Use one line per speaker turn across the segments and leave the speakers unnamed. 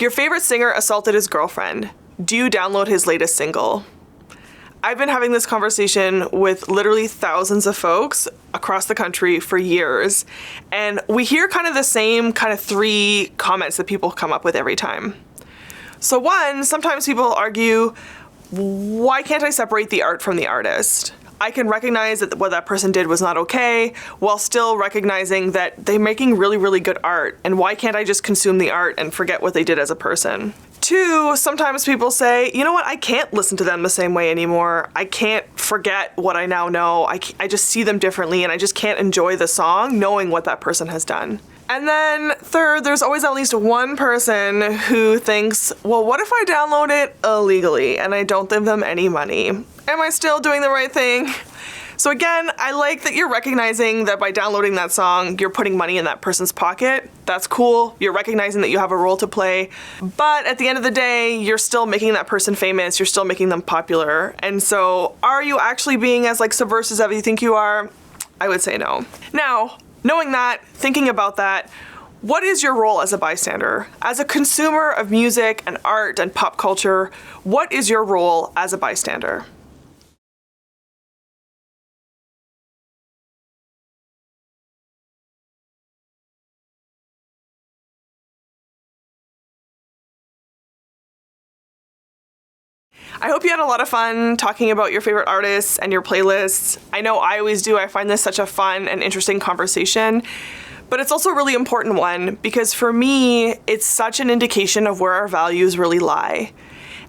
Your favorite singer assaulted his girlfriend. Do you download his latest single? I've been having this conversation with literally thousands of folks across the country for years, and we hear kind of the same kind of three comments that people come up with every time. So one, sometimes people argue, why can't I separate the art from the artist? I can recognize that what that person did was not okay, while still recognizing that they're making really, really good art, and why can't I just consume the art and forget what they did as a person? Two, sometimes people say, you know what, I can't listen to them the same way anymore. I can't forget what I now know. I just see them differently, and I just can't enjoy the song knowing what that person has done. And then third, there's always at least one person who thinks, well, what if I download it illegally and I don't give them any money? Am I still doing the right thing? So again, I like that you're recognizing that by downloading that song, you're putting money in that person's pocket. That's cool. You're recognizing that you have a role to play. But at the end of the day, you're still making that person famous. You're still making them popular. And so are you actually being as subversive as you think you are? I would say no. Now, knowing that, thinking about that, what is your role as a bystander? As a consumer of music and art and pop culture, what is your role as a bystander? I hope you had a lot of fun talking about your favorite artists and your playlists. I know I always do. I find this such a fun and interesting conversation. But it's also a really important one because for me, it's such an indication of where our values really lie.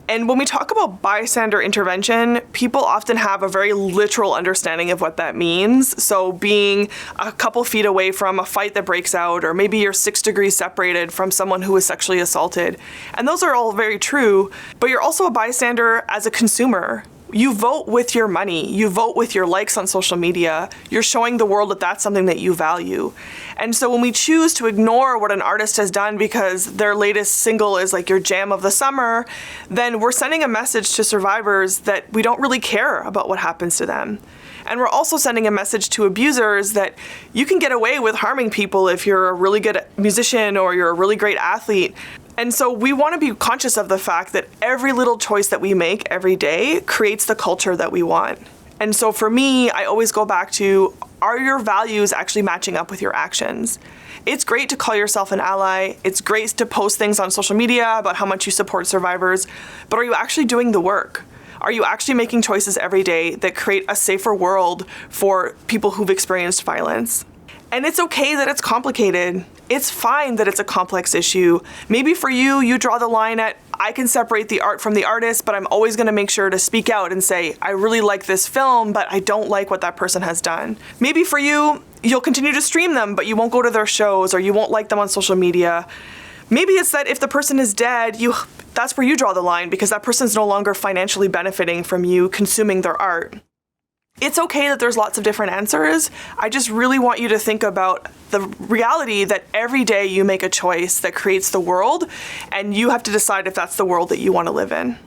And when we talk about bystander intervention, people often have a very literal understanding of what that means. So being a couple feet away from a fight that breaks out, or maybe you're 6 degrees separated from someone who was sexually assaulted. And those are all very true, but you're also a bystander as a consumer. You vote with your money. You vote with your likes on social media. You're showing the world that that's something that you value. And so when we choose to ignore what an artist has done because their latest single is your jam of the summer, then we're sending a message to survivors that we don't really care about what happens to them. And we're also sending a message to abusers that you can get away with harming people if you're a really good musician or you're a really great athlete. And so we want to be conscious of the fact that every little choice that we make every day creates the culture that we want. And so for me, I always go back to, are your values actually matching up with your actions? It's great to call yourself an ally. It's great to post things on social media about how much you support survivors, but are you actually doing the work? Are you actually making choices every day that create a safer world for people who've experienced violence? And it's okay that it's complicated. It's fine that it's a complex issue. Maybe for you, you draw the line at, I can separate the art from the artist, but I'm always going to make sure to speak out and say, I really like this film, but I don't like what that person has done. Maybe for you, you'll continue to stream them, but you won't go to their shows or you won't like them on social media. Maybe it's that if the person is dead, that's where you draw the line because that person's no longer financially benefiting from you consuming their art. It's okay that there's lots of different answers. I just really want you to think about the reality that every day you make a choice that creates the world, and you have to decide if that's the world that you want to live in.